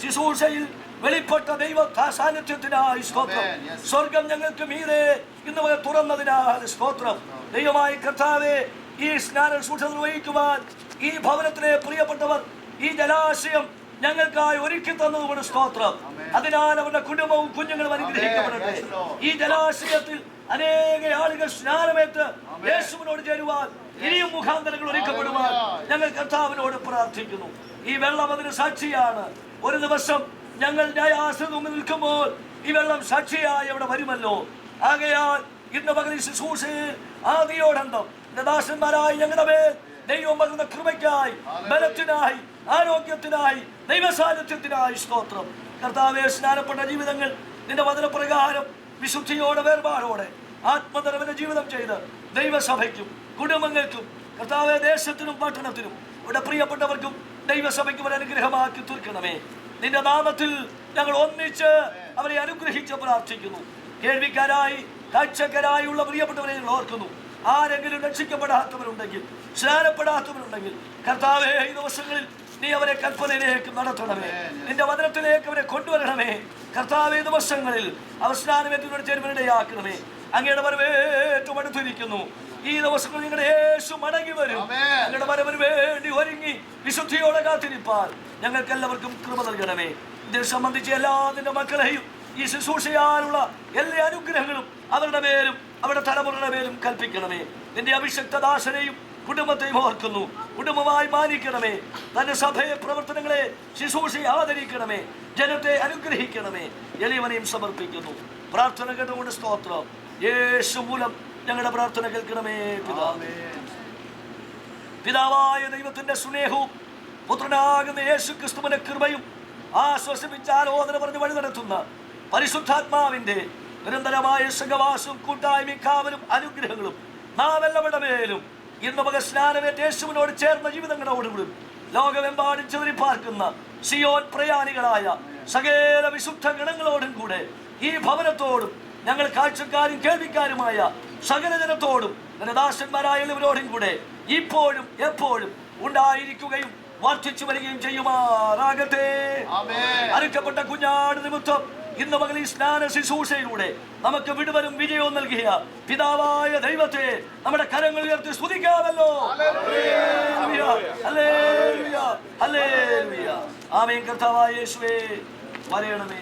ശുശ്രൂഷയിൽ വെളിപ്പെട്ട ദൈവ സാന്നിധ്യത്തിനായി സ്തോത്രം. സ്വർഗം ഞങ്ങൾക്ക് മീതെ ഇന്ന് മുതൽ തുറന്നതിനാൽ സ്തോത്രം. ദൈവമായ കർത്താവേ, ഈ സ്നാന ശുശ്രൂഷ നിർവഹിക്കുവാൻ ഈ ഭവനത്തിലെ പ്രിയപ്പെട്ടവർ ഈ ജലാശയം ഞങ്ങൾക്കായി ഒരുക്കി തന്നതുകൊണ്ട് സ്തോത്രം. അതിനാൽ അവരുടെ കുടുംബവും കുഞ്ഞുങ്ങളും അനുഗ്രഹിക്കപ്പെടട്ടെ. ഈ ജലാശയത്തിൽ അനേക ആളുകൾ സ്നാനമേറ്റ് യേശുവിനോട് ചേരുവാൻ ഇനിയും മുഖാന്തരങ്ങൾ ഒരുക്കപ്പെടുവാൻ ഞങ്ങൾ കർത്താവിനോട് പ്രാർത്ഥിക്കുന്നു. ഈ വെള്ളം അതിന് സാക്ഷിയാണ്. ഒരു ദിവസം ഞങ്ങൾ ന്യായാസനത്തിന് മുമ്പിൽ നിൽക്കുമ്പോൾ ഈ വെള്ളം സാക്ഷിയായി അവിടെ വരുമല്ലോ. ആകയാൽ ഇന്ന് പകൽ ഈ ശുശ്രൂഷയിൽ ആദിയോടന്തം ദാസന്മാരായി ഞങ്ങളുടെ മേൽ ദൈവം പകർന്ന കൃപയ്ക്കായി, ബലത്തിനായി, ആരോഗ്യത്തിനായി, ദൈവസാന്നിധ്യത്തിനായി സ്തോത്രം. കർത്താവേ, സ്നാനപ്പെട്ട ജീവിതങ്ങൾ നിന്റെ വചനപ്രകാരം വിശുദ്ധിയോടെ വേർപാടോടെ ആത്മനിറവിന്റെ ജീവിതം ചെയ്ത് ദൈവസഭയ്ക്കും കുടുംബങ്ങൾക്കും കർത്താവേ ദേശത്തിനും പട്ടണത്തിനും ഇവിടെ പ്രിയപ്പെട്ടവർക്കും ദൈവസഭയ്ക്കും ഒരു അനുഗ്രഹമാക്കി തീർക്കണമേ. നിന്റെ നാമത്തിൽ ഞങ്ങൾ ഒന്നിച്ച് അവരെ അനുഗ്രഹിച്ച് പ്രാർത്ഥിക്കുന്നു. കേൾവിക്കാരായി കാഴ്ചക്കാരായുള്ള പ്രിയപ്പെട്ടവരെ ഞങ്ങൾ ഓർക്കുന്നു. ആരെങ്കിലും രക്ഷിക്കപ്പെടാത്തവരുണ്ടെങ്കിൽ, സ്നാനപ്പെടാത്തവരുണ്ടെങ്കിൽ കർത്താവേ, ഈ ദിവസങ്ങളിൽ നീ അവരെ കൽപ്പനയിലേക്ക് നടത്തണമേ. നിന്റെ വചനത്തിലേക്ക് അവരെ കൊണ്ടുവരണമേ. കർത്താവേ, ദിവസങ്ങളിൽ അവർ സ്നാനമേറ്റിനോട് ചേരുവാനിടയാക്കണമേ. അങ്ങയുടെ വരവേറ്റവും അടുത്തിരിക്കുന്നു. ഈ ദിവസങ്ങളിൽ നിങ്ങളുടെ യേശു മടങ്ങി വരും. ഞങ്ങളുടെ വരവിന് വേണ്ടി ഒരുങ്ങി വിശുദ്ധിയോടെ കാത്തിരിപ്പാൻ ഞങ്ങൾക്ക് എല്ലാവർക്കും കൃപ നൽകണമേ. ഇതിനെ സംബന്ധിച്ച് എല്ലാ നിന്റെ മക്കളെയും ഈ ശുശ്രൂഷയാലുള്ള എല്ലാ അനുഗ്രഹങ്ങളും അവരുടെ മേലും അവരുടെ തലമുറയുടെ മേലും കൽപ്പിക്കണമേ. നിന്റെ അഭിഷക്ത ദാസനെയും കുടുംബത്തെയും ഓർക്കുന്നു. കുടുംബമായി മാനിക്കണമേ. തന്റെ സഭയെ, പ്രവർത്തനങ്ങളെ, ശുശ്രൂഷയെ ആദരിക്കണമേ. ജനത്തെ അനുഗ്രഹിക്കണമേ. എളിയവനെയും സമർപ്പിക്കുന്നു. പ്രാർത്ഥന കേട്ടുകൊണ്ട് സ്തോത്രം. യേശു മൂലം ഞങ്ങളുടെ പ്രാർത്ഥന കേൾക്കണമേ പിതാവേ. പിതാവായ ദൈവത്തിന്റെ സ്നേഹവും പുത്രനാകുന്ന യേശു ക്രിസ്തുവിന്റെ കൃപയും ആശ്വസിപ്പിച്ച് ആലോചന പറഞ്ഞ് വഴി നടത്തുന്ന പരിശുദ്ധാത്മാവിന്റെ നിരന്തരമായ സഹവാസവും കൂട്ടായ്മയും കാവലും അനുഗ്രഹങ്ങളും നാം എല്ലാവരുടെ മേലും ഇന്ന് മക സ്നാനമേറ്റ് യേശുവിനോട് ചേർന്ന ജീവിതങ്ങളോടുകൂടി ലോകമെമ്പാടും ചെറി പാർക്കുന്ന സിയോൻ പ്രയാണികളായ സകല വിശുദ്ധ ഗണങ്ങളോടും കൂടെ ഈ ഭവനത്തോടും ഞങ്ങൾ കാഴ്ചക്കാരും കേൾവിക്കാരുമായ സകല ജനത്തോടും ദാസന്മാരായ എല്ലാവരോടും കൂടെ ഇപ്പോഴും എപ്പോഴും ഉണ്ടായിരിക്കുകയും വർദ്ധിച്ചു വരികയും ചെയ്യുമാറാകട്ടെ. അറുക്കപ്പെട്ട കുഞ്ഞാട് നിമിത്തം ഇന്ന് പകൽ ഈ സ്നാന ശുശ്രൂഷയിലൂടെ നമുക്ക് വിടുവലും വിജയവും നൽകിയ പിതാവായ ദൈവത്തെ നമ്മുടെ കരങ്ങൾ ഉയർത്തി സ്തുതിക്കാമല്ലോ. ആമേൻ. കർത്താവായ യേശുവേ വരയണമേ.